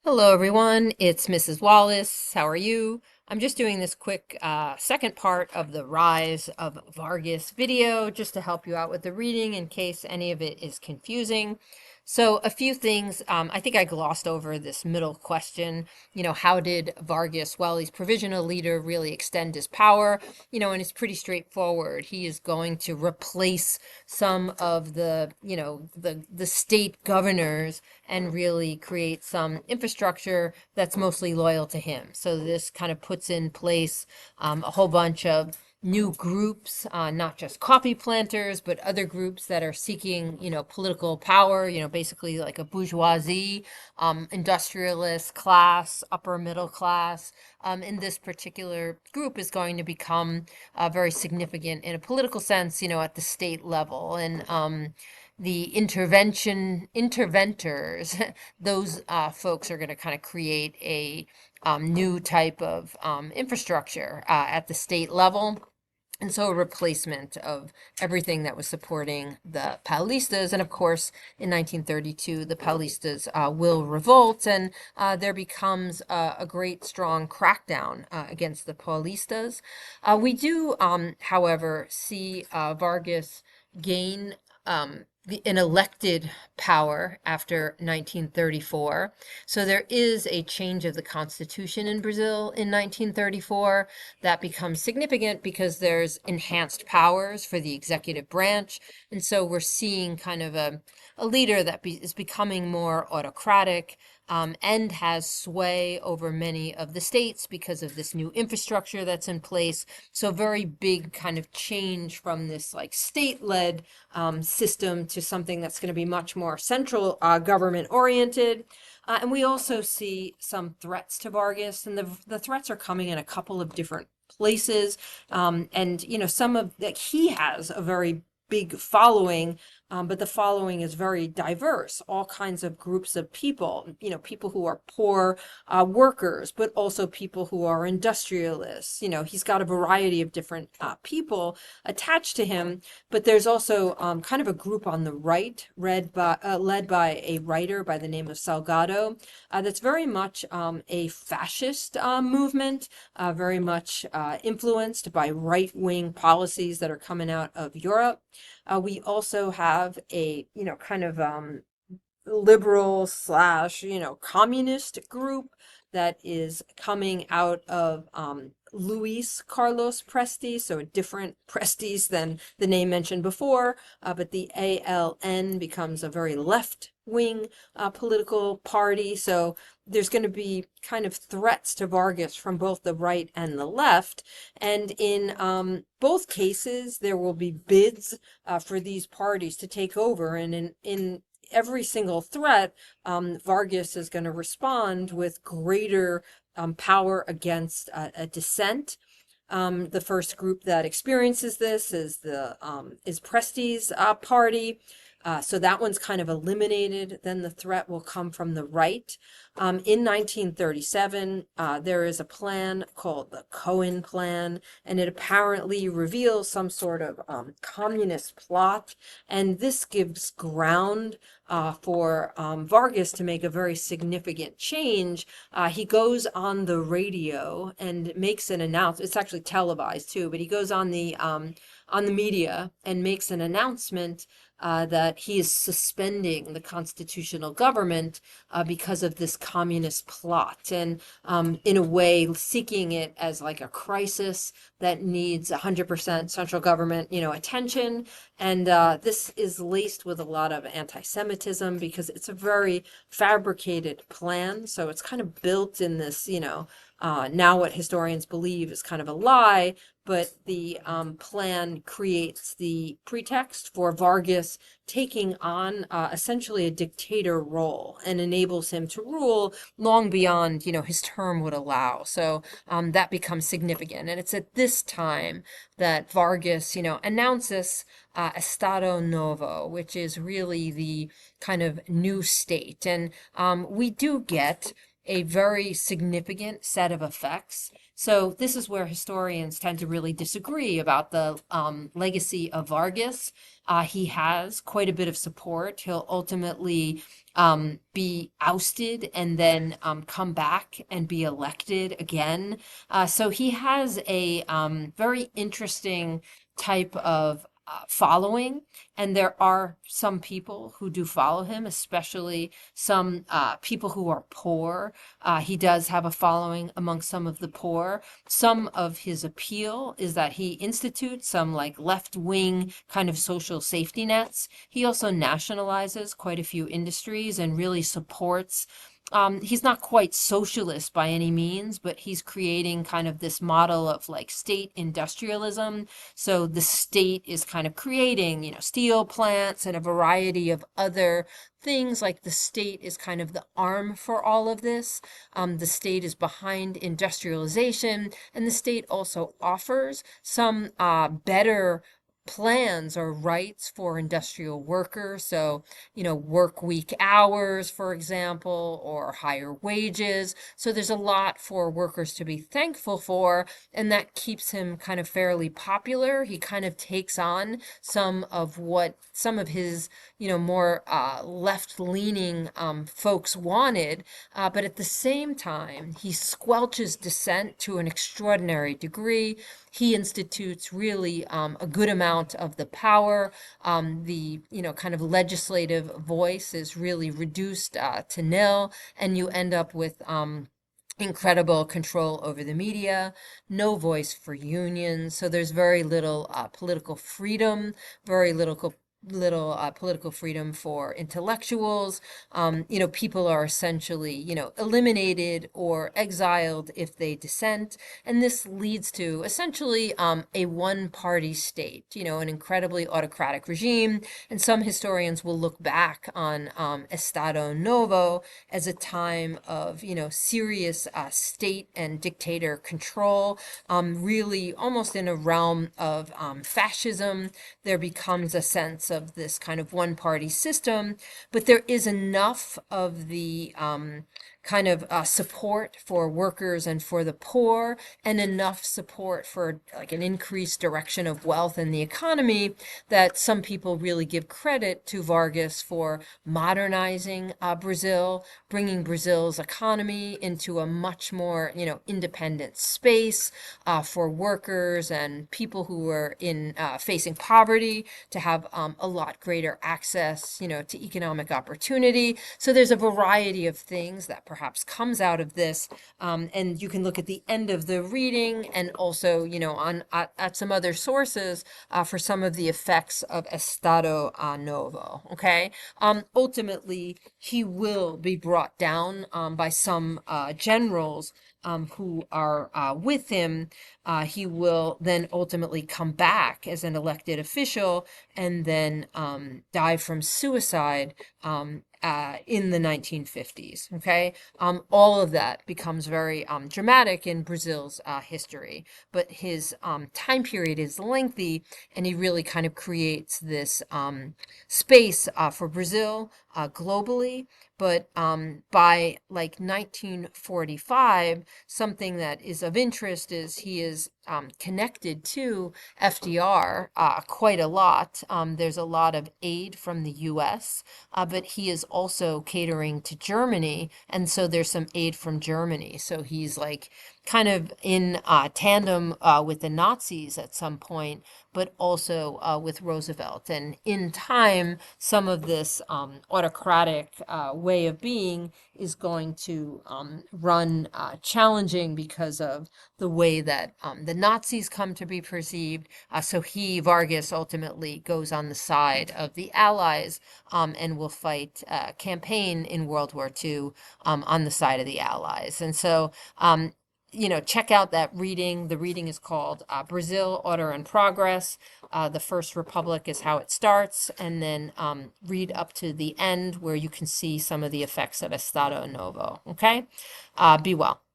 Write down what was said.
Hello, everyone. It's Mrs. Wallace. How are you? I'm just doing this quick second part of the Rise of Vargas video just to help you out with the reading in case any of it is confusing. So a few things, I think I glossed over this middle question, how did Vargas, well, he's provisional leader, really extend his power? And it's pretty straightforward. He is going to replace some of the state governors and really create some infrastructure that's mostly loyal to him. So this kind of puts in place a whole bunch of new groups, not just coffee planters, but other groups that are seeking, political power, basically like a bourgeoisie, industrialist class, upper middle class. In this particular group is going to become very significant in a political sense, at the state level. And the interventors, those folks are going to kind of create a new type of infrastructure at the state level. And so a replacement of everything that was supporting the Paulistas. And of course, in 1932, the Paulistas will revolt, and there becomes a great strong crackdown against the Paulistas. We do, however, see Vargas gain an elected power after 1934. So there is a change of the constitution in Brazil in 1934 that becomes significant because there's enhanced powers for the executive branch. And so we're seeing kind of a leader that is becoming more autocratic, and has sway over many of the states because of this new infrastructure that's in place. So very big kind of change from this like state-led system to something that's going to be much more central government oriented. And we also see some threats to Vargas, and the threats are coming in a couple of different places. And some of that, he has a very big following, but the following is very diverse, all kinds of groups of people, people who are poor workers, but also people who are industrialists. He's got a variety of different people attached to him, but there's also kind of a group on the right, led by a writer by the name of Salgado, that's very much a fascist movement, very much influenced by right-wing policies that are coming out of Europe. We also have a, kind of liberal slash, communist group that is coming out of Luis Carlos Prestes, so a different Prestes than the name mentioned before, but the ALN becomes a very left-wing political party. So there's going to be kind of threats to Vargas from both the right and the left. And in both cases, there will be bids for these parties to take over. And in every single threat, Vargas is going to respond with greater power against a dissent. The first group that experiences this is the Prestes party. So that one's kind of eliminated. Then the threat will come from the right. In 1937, there is a plan called the Cohen Plan, and it apparently reveals some sort of communist plot. And this gives ground for Vargas to make a very significant change. He goes on the radio and makes an announcement. It's actually televised too, but he goes on the media and makes an announcement that he is suspending the constitutional government because of this communist plot, and in a way seeking it as like a crisis that needs 100% central government, attention. And this is laced with a lot of anti-Semitism because it's a very fabricated plan. So it's kind of built in this, now what historians believe is kind of a lie, but the plan creates the pretext for Vargas taking on essentially a dictator role and enables him to rule long beyond, his term would allow. So that becomes significant. And it's at this time that Vargas, announces Estado Novo, which is really the kind of new state. And we do get a very significant set of effects. So this is where historians tend to really disagree about the legacy of Vargas. He has quite a bit of support. He'll ultimately be ousted and then come back and be elected again. So he has a very interesting type of following, and there are some people who do follow him, especially some people who are poor. He does have a following among some of the poor. Some of his appeal is that he institutes some like left-wing kind of social safety nets. He also nationalizes quite a few industries and really supports he's not quite socialist by any means, but he's creating kind of this model of like state industrialism. So the state is kind of creating, steel plants and a variety of other things. Like the state is kind of the arm for all of this. The state is behind industrialization, and the state also offers some better plans or rights for industrial workers. So, work week hours, for example, or higher wages. So there's a lot for workers to be thankful for, and that keeps him kind of fairly popular. He kind of takes on some of his, more left-leaning folks wanted, but at the same time, he squelches dissent to an extraordinary degree. He institutes really a good amount of the power. The kind of legislative voice is really reduced to nil, and you end up with incredible control over the media, no voice for unions. So there's very little political freedom, very little political freedom for intellectuals. People are essentially, eliminated or exiled if they dissent. And this leads to essentially a one-party state, an incredibly autocratic regime. And some historians will look back on Estado Novo as a time of, serious state and dictator control, really almost in a realm of fascism. There becomes a sense of this kind of one-party system, but there is enough of the kind of support for workers and for the poor, and enough support for like an increased direction of wealth in the economy, that some people really give credit to Vargas for modernizing Brazil, bringing Brazil's economy into a much more, independent space for workers and people who were in facing poverty to have a lot greater access, to economic opportunity. So there's a variety of things that perhaps comes out of this, and you can look at the end of the reading and also, on at some other sources for some of the effects of Estado Novo. Okay, ultimately he will be brought down by some generals who are with him. He will then ultimately come back as an elected official and then die from suicide in the 1950s. Okay, all of that becomes very dramatic in Brazil's history, but his time period is lengthy, and he really kind of creates this space for Brazil globally. But by like 1945, something that is of interest is he is connected to FDR quite a lot. There's a lot of aid from the US, but he is also catering to Germany, and so there's some aid from Germany. So he's like kind of in tandem with the Nazis at some point, but also with Roosevelt. And in time, some of this autocratic way of being is going to run challenging because of the way that the Nazis come to be perceived. So Vargas, ultimately goes on the side of the Allies and will fight campaign in World War II on the side of the Allies. And so check out that reading. The reading is called Brazil, Order and Progress. The First Republic is how it starts, and then read up to the end where you can see some of the effects of Estado Novo. Okay? Be well.